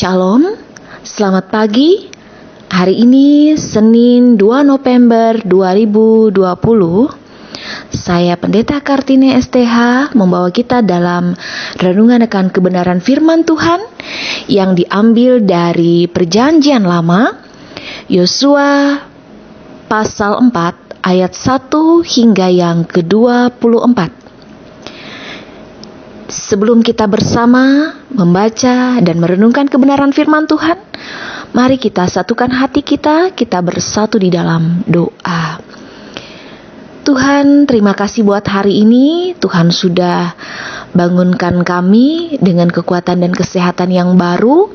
Shalom, selamat pagi. Hari ini Senin 2 November 2020. Saya Pendeta Kartini STH membawa kita dalam renungan akan kebenaran firman Tuhan yang diambil dari Perjanjian Lama, Yosua pasal 4 ayat 1 hingga yang ke-24. Sebelum kita bersama membaca dan merenungkan kebenaran firman Tuhan, mari kita satukan hati kita bersatu di dalam doa. Tuhan, terima kasih buat hari ini. Tuhan sudah bangunkan kami dengan kekuatan dan kesehatan yang baru.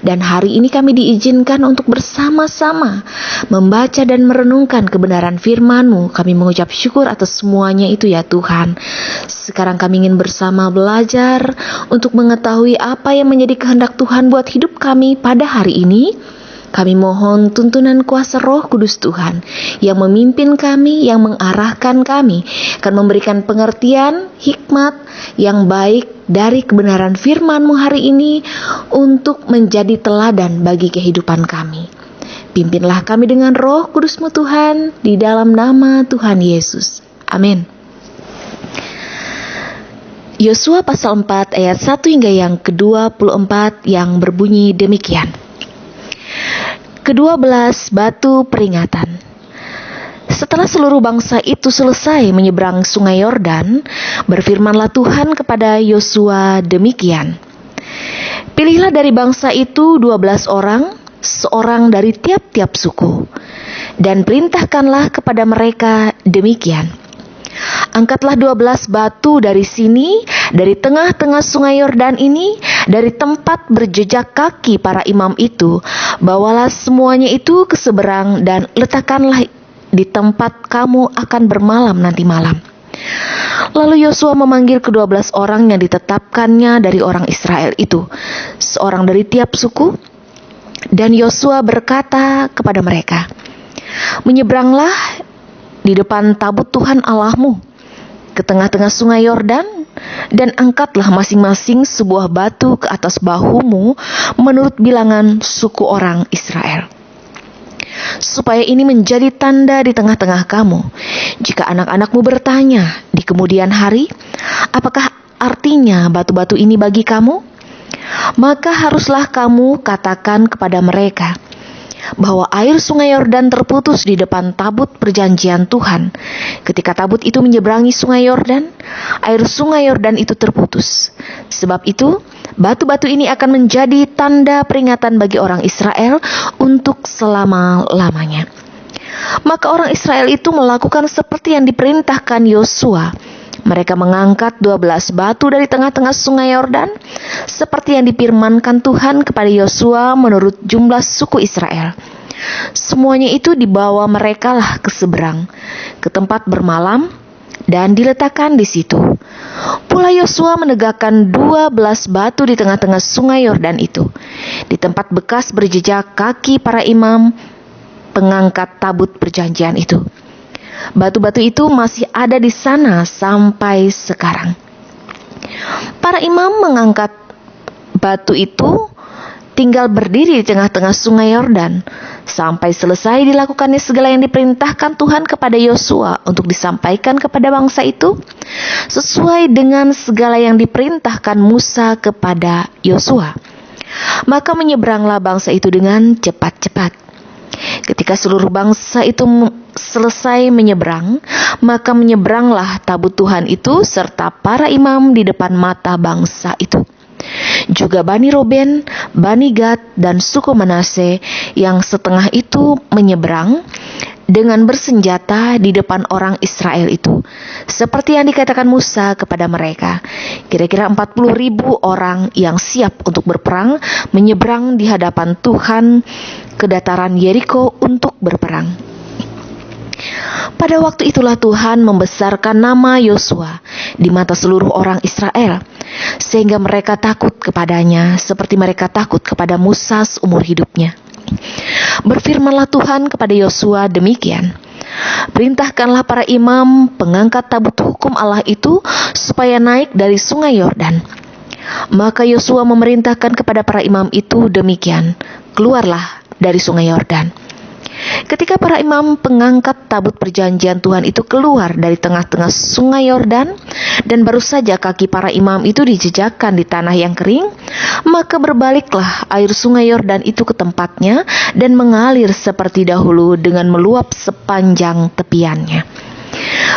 Dan hari ini kami diizinkan untuk bersama-sama membaca dan merenungkan kebenaran firman-Mu. Kami mengucap syukur atas semuanya itu ya Tuhan. Sekarang kami ingin bersama belajar untuk mengetahui apa yang menjadi kehendak Tuhan buat hidup kami pada hari ini. Kami mohon tuntunan kuasa Roh Kudus Tuhan yang memimpin kami, yang mengarahkan kami, akan memberikan pengertian, hikmat yang baik dari kebenaran firman-Mu hari ini untuk menjadi teladan bagi kehidupan kami. Pimpinlah kami dengan Roh Kudus-Mu Tuhan, di dalam nama Tuhan Yesus. Amin. Yosua pasal 4 ayat 1 hingga yang ke-24 yang berbunyi demikian. Ke-12 batu peringatan. Setelah seluruh bangsa itu selesai menyeberang sungai Yordan, berfirmanlah Tuhan kepada Yosua demikian. Pilihlah dari bangsa itu 12 orang, seorang dari tiap-tiap suku, dan perintahkanlah kepada mereka demikian. Angkatlah 12 batu dari sini, dari tengah-tengah sungai Yordan ini, dari tempat berjejak kaki para imam itu. Bawalah semuanya itu ke seberang dan letakkanlah di tempat kamu akan bermalam nanti malam. Lalu Yosua memanggil ke-12 orang yang ditetapkannya dari orang Israel itu, seorang dari tiap suku. Dan Yosua berkata kepada mereka, menyeberanglah di depan tabut Tuhan Allahmu ke tengah-tengah sungai Yordan, dan angkatlah masing-masing sebuah batu ke atas bahumu menurut bilangan suku orang Israel, supaya ini menjadi tanda di tengah-tengah kamu. Jika anak-anakmu bertanya di kemudian hari, apakah artinya batu-batu ini bagi kamu? Maka haruslah kamu katakan kepada mereka bahwa air sungai Yordan terputus di depan tabut perjanjian Tuhan. Ketika tabut itu menyeberangi sungai Yordan, air sungai Yordan itu terputus. Sebab itu, batu-batu ini akan menjadi tanda peringatan bagi orang Israel untuk selama-lamanya. Maka orang Israel itu melakukan seperti yang diperintahkan Yosua. Mereka mengangkat 12 batu dari tengah-tengah sungai Yordan, seperti yang difirmankan Tuhan kepada Yosua menurut jumlah suku Israel. Semuanya itu dibawa merekalah ke seberang, ke tempat bermalam, dan diletakkan di situ. Pula Yosua menegakkan 12 batu di tengah-tengah sungai Yordan itu, di tempat bekas berjejak kaki para imam pengangkat tabut perjanjian itu. Batu-batu itu masih ada di sana sampai sekarang. Para imam mengangkat batu itu tinggal berdiri di tengah-tengah sungai Yordan sampai selesai dilakukannya segala yang diperintahkan Tuhan kepada Yosua untuk disampaikan kepada bangsa itu, sesuai dengan segala yang diperintahkan Musa kepada Yosua. Maka menyeberanglah bangsa itu dengan cepat-cepat. Ketika seluruh bangsa itu selesai menyeberang, maka menyeberanglah tabut Tuhan itu serta para imam di depan mata bangsa itu. Juga Bani Roben, Bani Gad, dan suku Manase yang setengah itu menyeberang dengan bersenjata di depan orang Israel itu, seperti yang dikatakan Musa kepada mereka. Kira-kira 40.000 orang yang siap untuk berperang menyeberang di hadapan Tuhan ke dataran Yeriko untuk berperang. Pada waktu itulah Tuhan membesarkan nama Yosua di mata seluruh orang Israel, sehingga mereka takut kepadanya seperti mereka takut kepada Musa seumur hidupnya. Berfirmanlah Tuhan kepada Yosua demikian, perintahkanlah para imam pengangkat tabut hukum Allah itu supaya naik dari sungai Yordan. Maka Yosua memerintahkan kepada para imam itu demikian, keluarlah dari sungai Yordan. Ketika para imam pengangkat tabut perjanjian Tuhan itu keluar dari tengah-tengah sungai Yordan, dan baru saja kaki para imam itu dijejakkan di tanah yang kering, maka berbaliklah air sungai Yordan itu ke tempatnya dan mengalir seperti dahulu dengan meluap sepanjang tepiannya.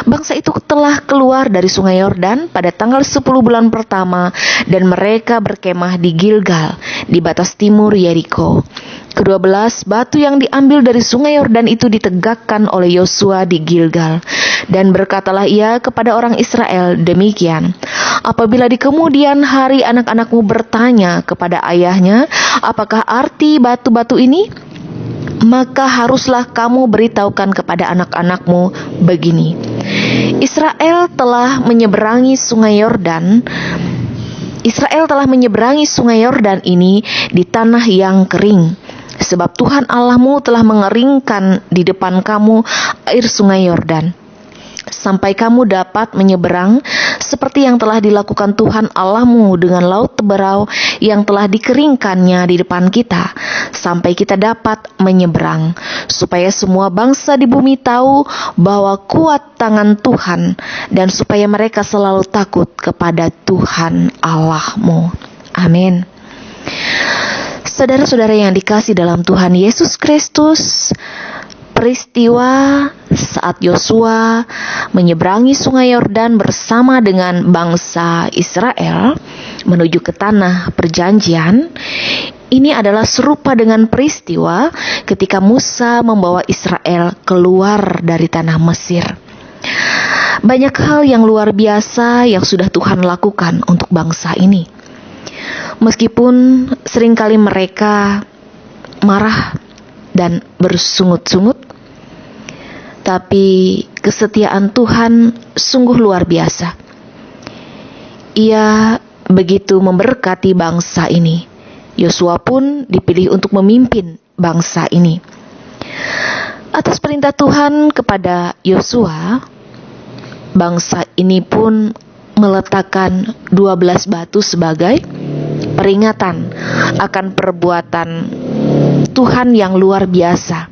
Bangsa itu telah keluar dari sungai Yordan pada tanggal 10 bulan pertama, dan mereka berkemah di Gilgal, di batas timur Yeriko. Ke-12 batu yang diambil dari sungai Yordan itu ditegakkan oleh Yosua di Gilgal. Dan berkatalah ia kepada orang Israel demikian, apabila di kemudian hari anak-anakmu bertanya kepada ayahnya, apakah arti batu-batu ini? Maka haruslah kamu beritahukan kepada anak-anakmu begini, Israel telah menyeberangi sungai Yordan. Israel telah menyeberangi sungai Yordan ini di tanah yang kering, sebab Tuhan Allahmu telah mengeringkan di depan kamu air sungai Yordan, sampai kamu dapat menyeberang seperti yang telah dilakukan Tuhan Allahmu dengan laut teberau yang telah dikeringkannya di depan kita, sampai kita dapat menyeberang, supaya semua bangsa di bumi tahu bahwa kuat tangan Tuhan, dan supaya mereka selalu takut kepada Tuhan Allahmu. Amin. Saudara-saudara yang dikasih dalam Tuhan Yesus Kristus, peristiwa saat Yosua menyeberangi sungai Yordan bersama dengan bangsa Israel menuju ke tanah perjanjian, ini adalah serupa dengan peristiwa ketika Musa membawa Israel keluar dari tanah Mesir. Banyak hal yang luar biasa yang sudah Tuhan lakukan untuk bangsa ini. Meskipun seringkali mereka marah dan bersungut-sungut, tapi kesetiaan Tuhan sungguh luar biasa. Ia begitu memberkati bangsa ini. Yosua pun dipilih untuk memimpin bangsa ini. Atas perintah Tuhan kepada Yosua, bangsa ini pun meletakkan 12 batu sebagai peringatan akan perbuatan Tuhan yang luar biasa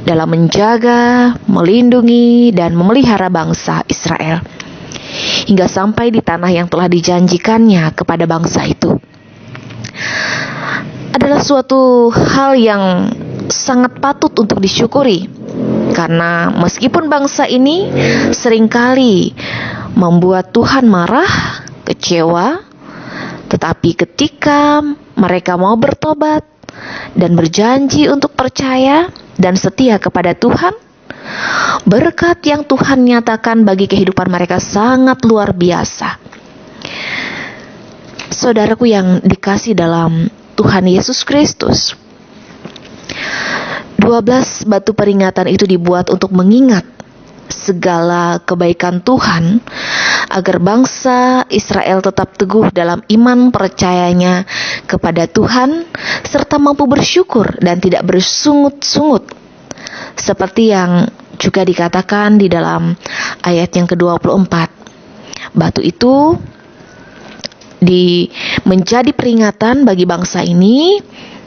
dalam menjaga, melindungi, dan memelihara bangsa Israel hingga sampai di tanah yang telah dijanjikannya kepada bangsa itu. Adalah suatu hal yang sangat patut untuk disyukuri, karena meskipun bangsa ini seringkali membuat Tuhan marah, kecewa, tetapi ketika mereka mau bertobat dan berjanji untuk percaya dan setia kepada Tuhan, berkat yang Tuhan nyatakan bagi kehidupan mereka sangat luar biasa. Saudaraku yang dikasih dalam Tuhan Yesus Kristus, 12 batu peringatan itu dibuat untuk mengingat segala kebaikan Tuhan, agar bangsa Israel tetap teguh dalam iman percayanya kepada Tuhan, serta mampu bersyukur dan tidak bersungut-sungut, seperti yang juga dikatakan di dalam ayat yang ke-24. Batu itu menjadi peringatan bagi bangsa ini,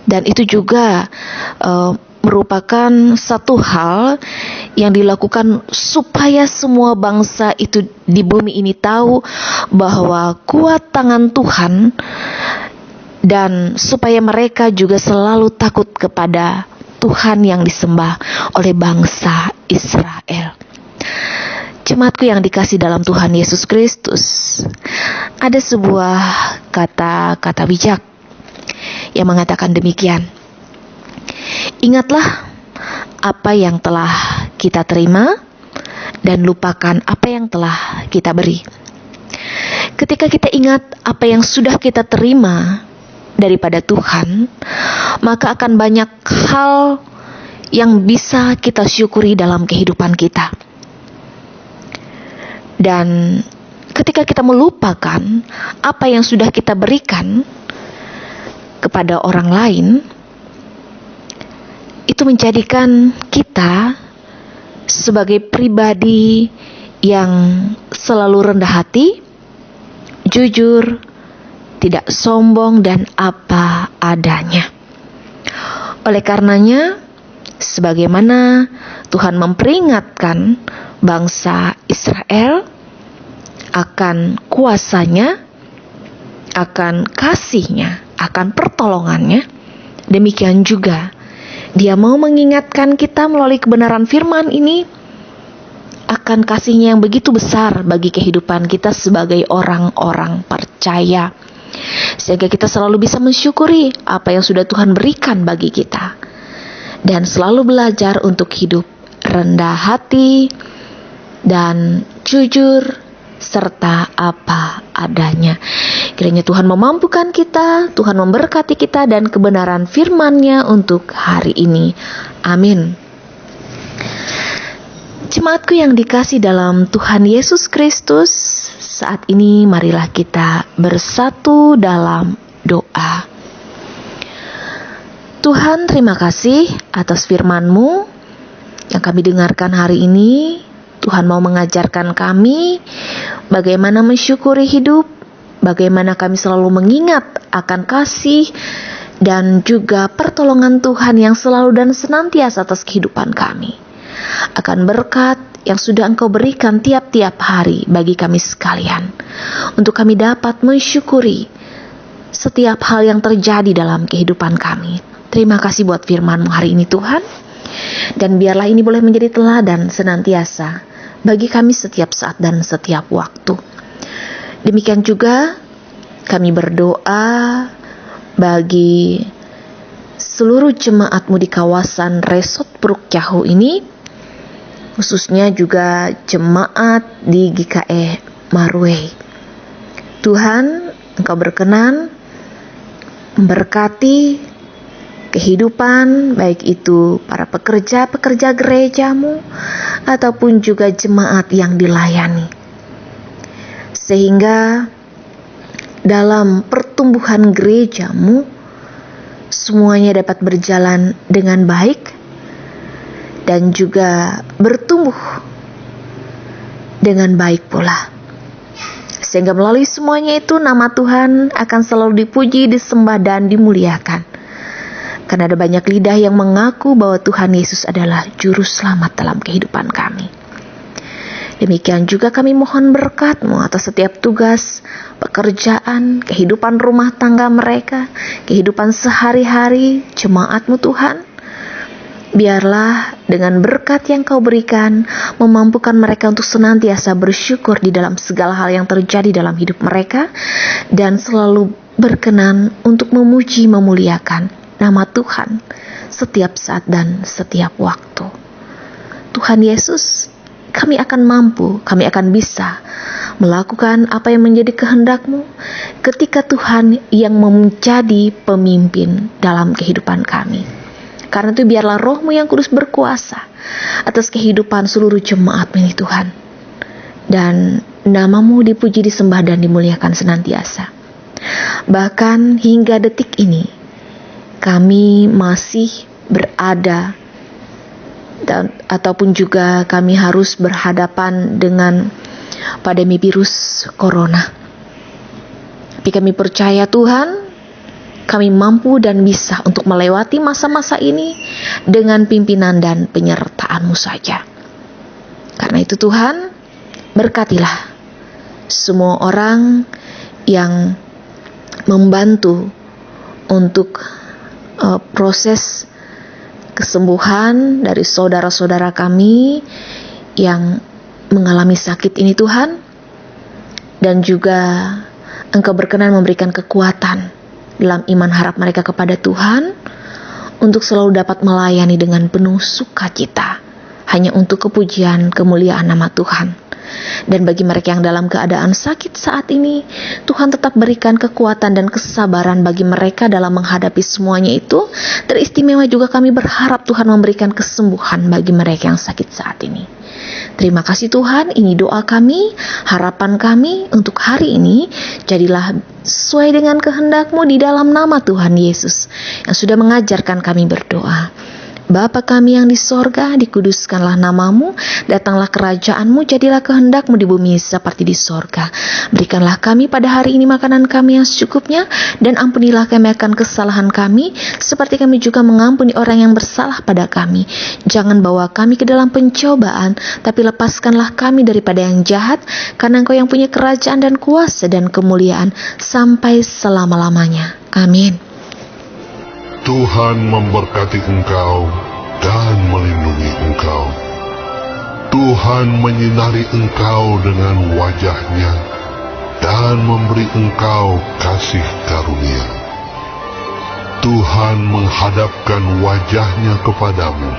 dan itu juga merupakan satu hal yang dilakukan supaya semua bangsa itu di bumi ini tahu bahwa kuat tangan Tuhan, dan supaya mereka juga selalu takut kepada Tuhan yang disembah oleh bangsa Israel. Jemaatku yang dikasih dalam Tuhan Yesus Kristus, ada sebuah kata-kata bijak yang mengatakan demikian: ingatlah apa yang telah kita terima dan lupakan apa yang telah kita beri. Ketika kita ingat apa yang sudah kita terima daripada Tuhan, maka akan banyak hal yang bisa kita syukuri dalam kehidupan kita. Dan ketika kita melupakan apa yang sudah kita berikan kepada orang lain, itu menjadikan kita sebagai pribadi yang selalu rendah hati, jujur, tidak sombong dan apa adanya. Oleh karenanya, sebagaimana Tuhan memperingatkan bangsa Israel akan kuasanya, akan kasihnya, akan pertolongannya, demikian juga Dia mau mengingatkan kita melalui kebenaran firman ini akan kasihnya yang begitu besar bagi kehidupan kita sebagai orang-orang percaya, sehingga kita selalu bisa mensyukuri apa yang sudah Tuhan berikan bagi kita dan selalu belajar untuk hidup rendah hati dan jujur serta apa adanya. Kiranya Tuhan memampukan kita, Tuhan memberkati kita dan kebenaran firman-Nya untuk hari ini. Amin. Jemaatku yang dikasih dalam Tuhan Yesus Kristus, saat ini marilah kita bersatu dalam doa. Tuhan, terima kasih atas firman-Mu yang kami dengarkan hari ini. Tuhan mau mengajarkan kami bagaimana mensyukuri hidup, bagaimana kami selalu mengingat akan kasih dan juga pertolongan Tuhan yang selalu dan senantiasa atas kehidupan kami, akan berkat yang sudah Engkau berikan tiap-tiap hari bagi kami sekalian, untuk kami dapat mensyukuri setiap hal yang terjadi dalam kehidupan kami. Terima kasih buat firman-Mu hari ini Tuhan, dan biarlah ini boleh menjadi teladan senantiasa bagi kami setiap saat dan setiap waktu. Demikian juga kami berdoa bagi seluruh jemaat-Mu di kawasan Resort Puruk Cahu ini, khususnya juga jemaat di GKE Marway. Tuhan, Engkau berkenan memberkati kehidupan, baik itu para pekerja-pekerja gereja-Mu ataupun juga jemaat yang dilayani, sehingga dalam pertumbuhan gereja-Mu semuanya dapat berjalan dengan baik dan juga bertumbuh dengan baik pula, sehingga melalui semuanya itu nama Tuhan akan selalu dipuji, disembah dan dimuliakan. Karena ada banyak lidah yang mengaku bahwa Tuhan Yesus adalah juru selamat dalam kehidupan kami. Demikian juga kami mohon berkat-Mu atas setiap tugas, pekerjaan, kehidupan rumah tangga mereka, kehidupan sehari-hari jemaat-Mu Tuhan. Biarlah dengan berkat yang Kau berikan, memampukan mereka untuk senantiasa bersyukur di dalam segala hal yang terjadi dalam hidup mereka, dan selalu berkenan untuk memuji, memuliakan nama Tuhan setiap saat dan setiap waktu. Tuhan Yesus, kami akan mampu, kami akan bisa melakukan apa yang menjadi kehendak-Mu ketika Tuhan yang menjadi pemimpin dalam kehidupan kami. Karena itu biarlah Roh-Mu yang kudus berkuasa atas kehidupan seluruh jemaat ini Tuhan, dan nama-Mu dipuji, disembah dan dimuliakan senantiasa. Bahkan hingga detik ini kami masih berada ataupun juga kami harus berhadapan dengan pandemi virus corona. Tapi kami percaya Tuhan, kami mampu dan bisa untuk melewati masa-masa ini dengan pimpinan dan penyertaan-Mu saja. Karena itu Tuhan, berkatilah semua orang yang membantu untuk proses kesembuhan dari saudara-saudara kami yang mengalami sakit ini Tuhan, dan juga Engkau berkenan memberikan kekuatan dalam iman harap mereka kepada Tuhan untuk selalu dapat melayani dengan penuh sukacita hanya untuk kepujian kemuliaan nama Tuhan. Dan bagi mereka yang dalam keadaan sakit saat ini, Tuhan tetap berikan kekuatan dan kesabaran bagi mereka dalam menghadapi semuanya itu. Teristimewa juga kami berharap Tuhan memberikan kesembuhan bagi mereka yang sakit saat ini. Terima kasih Tuhan, ini doa kami, harapan kami untuk hari ini. Jadilah sesuai dengan kehendak-Mu di dalam nama Tuhan Yesus yang sudah mengajarkan kami berdoa. Bapa kami yang di sorga, dikuduskanlah namamu, datanglah kerajaanmu, jadilah kehendakmu di bumi seperti di sorga. Berikanlah kami pada hari ini makanan kami yang secukupnya, dan ampunilah kami akan kesalahan kami, seperti kami juga mengampuni orang yang bersalah pada kami. Jangan bawa kami ke dalam pencobaan, tapi lepaskanlah kami daripada yang jahat, karena Engkau yang punya kerajaan dan kuasa dan kemuliaan sampai selama-lamanya. Amin. Tuhan memberkati engkau dan melindungi engkau. Tuhan menyinari engkau dengan wajah-Nya dan memberi engkau kasih karunia. Tuhan menghadapkan wajah-Nya kepadamu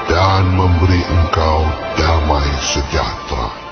dan memberi engkau damai sejahtera.